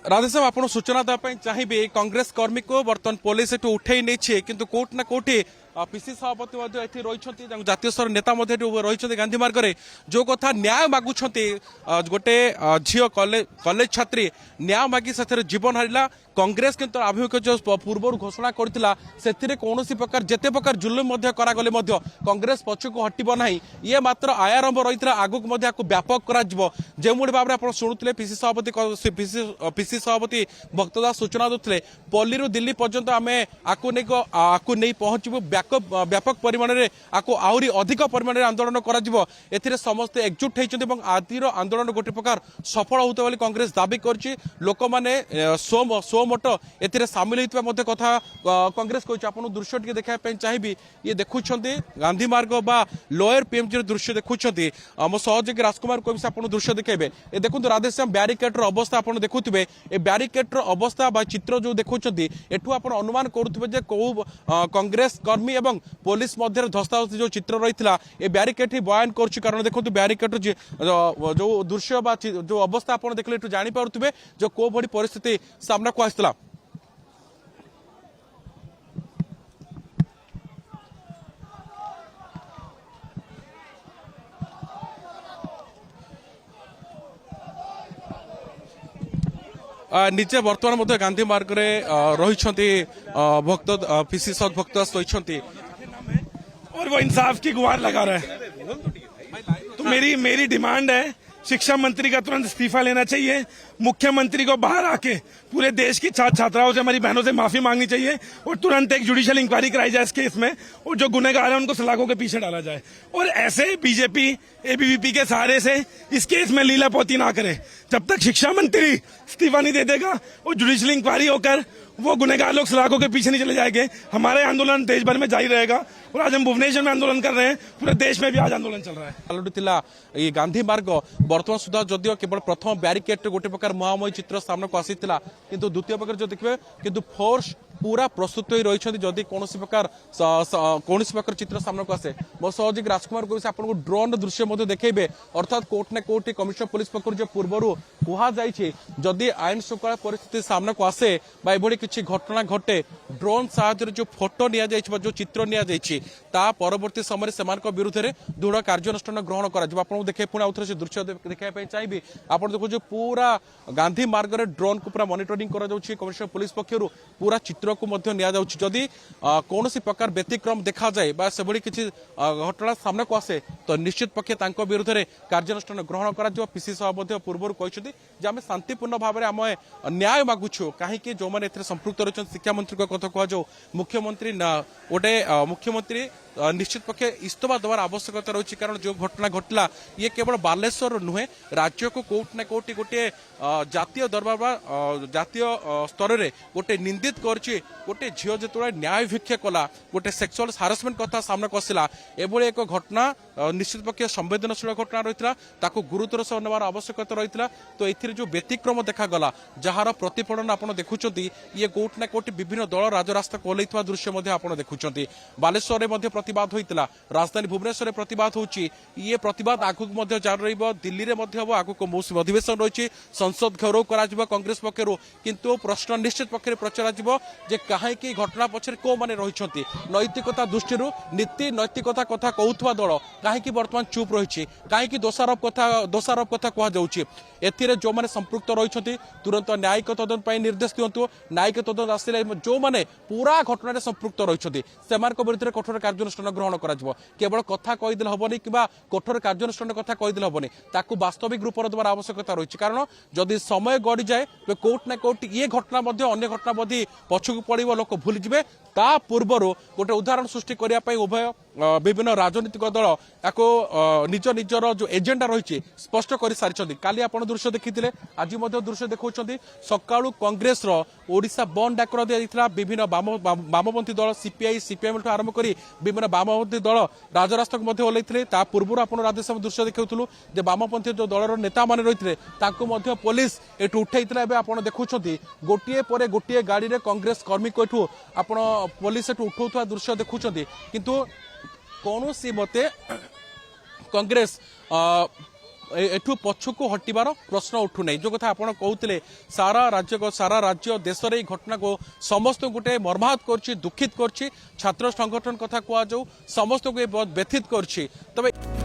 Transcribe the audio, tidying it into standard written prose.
राधेश्याम आप सूचना देवाई चाहिए कांग्रेस कर्मी को बर्तमान पुलिस एठू उठे नहीं किंतु कोर्ट ना कोर्टी पीसी सभापति रही जातीय स्तर नेता रही गांधी मार्ग में जो कथा न्याय मागुंट गोटे झील कॉलेज छात्री न्याय मागी से जीवन हारा कांग्रेस किंतु आभिमुख्य जो पूर्व घोषणा करथिला सेथिरे कौनसी प्रकार जेते प्रकार जुलुम करागले कांग्रेस पछकु हटिब नाही ये मात्र आयारंभ रही आगक व्यापक करा जो मुड़ी भाव में शुणुते पीसी सभापति पीसी सभापति भक्तदास सूचना देते पल्ली दिल्ली पर्यंत आम आपको नहीं पहुंचबू व्यापक परिमाण में आपको आहरी अधिक परिमाण में आंदोलन कर समस्ते एकजुट होती आदिर आंदोलन गोटे प्रकार सफल होता कांग्रेस दाबी कर लोक मैंने सो मोट ए सामिल होता कथा कांग्रेस कह दृश्य टी देखा चाहिए ये देखुं गांधी मार्ग बा लोयर पीएमजी दृश्य देखुं मो सहयोगी राजकुमार को आप दृश्य देखेबे ए देखो राधेश्याम ब्यारिकेड्र अवस्था आप देखुए ए ब्यारिकेड्र अवस्था बा चित्र जो देखुं एठू आप अनुमान करुवे कौ कांग्रेस कर्मी एवं पुलिस मध्य धस्ताधस्ती जो चित्र रही है ब्यारिकेड ही बयान कर कारण देखो ब्यारिकेड जो दृश्य जो अवस्था आप देखले जानीपे जो को भली परिस्थिति सामना को आसला। निजे बर्तमान गांधी मार्ग में रही भक्त पीसी सद भक्तदास रही और वो इंसाफ की गुहार लगा रहा है। तो मेरी डिमांड है शिक्षा मंत्री का तुरंत इस्तीफा लेना चाहिए। मुख्यमंत्री को बाहर आके पूरे देश की छात्र छात्राओं से हमारी बहनों से माफी मांगनी चाहिए और तुरंत एक जुडिशियल इंक्वायरी कराई जाए इस केस में और जो गुनहगार है उनको सलाखों के पीछे डाला जाए और ऐसे बीजेपी एबीवीपी के सहारे से इस केस में लीला पोती ना करे। जब तक शिक्षा मंत्री इस्तीफा नहीं दे देगा और जुडिशियल इंक्वायरी होकर वो गुनहगार लोग सलाखों के पीछे नहीं चले जाएंगे, हमारे आंदोलन देश भर में जारी रहेगा। और आज हम भुवनेश्वर में आंदोलन कर रहे हैं, पूरे देश में भी आज आंदोलन चल रहा है। ये गांधी मार्ग बर्तमान सुधा जदिव केवल प्रथम ब्यारिकेड गोटे प्रकार महामयी चित्र सामना को आसीला किंतु द्वितीय प्रकार जो देखिए किंतु फोर्स पूरा प्रस्तुत हो रही जदि कौन प्रकार चित्र सामना को आसे। मो सहयोगी राजकुमार को आपको ड्रोन दृश्य देखेबे अर्थात कोर्ट ने कोर्ट कमिशनर पुलिस पक्ष जो पूर्व कहुई जदि आईन श्रृंखला परिस्थिति सामना को आसे किसी घटना घटे ड्रोन साहाय्य जो फोटो जो चित्र ता परवर्ती समय से विरुद्ध में दृढ़ कार्यानुष्ठान ग्रहण कर देखे पुणी आउ थे दृश्य देखा चाहिए। आप देखो पूरा गांधी मार्ग में ड्रोन को पूरा मॉनिटरिंग कमिशनर पुलिस पक्षर पूरा चित्र को जदि कौन प्रकार व्यतिक्रम देखा जाए से किसी घटना सामना को आसे तो निश्चित पक्षे विरुद्ध में कार्यानुष्ठान ग्रहण कर पीसी सभा पूर्व कहते आम शांतिपूर्ण भाव में आम न्याय मागुछु कहीं जो मैंने संपृक्त रही शिक्षा मंत्री कथा कहु मुख्यमंत्री गोटे मुख्यमंत्री निश्चित पक्षे इस्तफा देवार आवश्यकता रही कारण जो घटना घटला ये केवल बालेश्वर नुहे राज्य को कोर्ट ना कोर्ट गोटे जातीय दरबार जातीय स्तर में गोटे निंदित गोटे झील जो न्याय भिक्षा कला गोटे सेक्सुअल हारासमेंट कथा सामना को आसला एभली एक घटना निश्चित पक्षे संवेदनशील घटना रही ताकू गुरुतर सह नेबार आवश्यकता रही तो ये जो व्यतिक्रम देखागला जार प्रतिफलन आप देखुं ये कोर्ट ना कोर्ट विभिन्न दल राजरास्ता कोलैवा दृश्य आप देखुं बालेश्वर में प्रतिवाद होता राजधानी भुवनेश्वर प्रतिवाद होची ये प्रतिवाद आगक जारी रही दिल्ली में आगक मौसुमी अधिवेशन रही संसद घेराव कर कांग्रेस पक्षर किंतु प्रश्न निश्चित पक्ष प्रचरा कहीं घटना पछरे को माने रही नैतिकता दृष्टि नीति नैतिकता कथा कहूवा दल कहीं बर्तमान चुप रही कहीं दोषारोप कथा कहुच्छे जो मैंने संपृक्त रही तुरंत न्यायिक तदंत निर्देश दिंतु न्यायिक तदंत आसिले जो मैंने पूरा घटना संपृक्त रही विरुद्ध कठोर कार्यानुष्ठान ग्रहण कर केवल कथा कहीदे हेनी कि कठोर कार्यानुष्ठान कथा कहीदे हेनी ताकू वास्तविक रूप देवार आवश्यकता रही कारण जदि समय गड़ी जाए तो कोर्ट ना कोर्ट ये घटना अन्य घटना पछकू पड़ो लोक भूली जाए ता पूर्वर गोटे उदाहरण सृष्टि करने उभय विभिन्न राजनीतिक दल या निज निजर जो एजेंडा रही स्पष्ट कर सारी काली आप दृश्य देखी आज दृश्य देखा सका कांग्रेस ओडिशा बंद डाकर दिया विभिन्न वामपंथी दल सीपीआई सीपीएम आरंभ कर विभिन्न वामपंथी दल राजरास्ता को ओल्लैते पूर्व आप राधेश्याम दृश्य देखुलू वामपंथी जो दलर नेता मैंने रही पुलिस एठू उठे आप देखुं गोटे पर गोटे गाड़ी में कांग्रेस कर्मी को एठू आप पुलिस एठू उठाउथवा दृश्य देखुं किंतु कौन सी मते कांग्रेस एठू पछकू हटिबार प्रश्न उठू नहीं जो कथा आपण कहते सारा राज्य देश रे घटना को समस्त गोटे मर्माहत कर दुखित कर छात्र संगठन कथा कह समस्त को बहुत व्यथित कर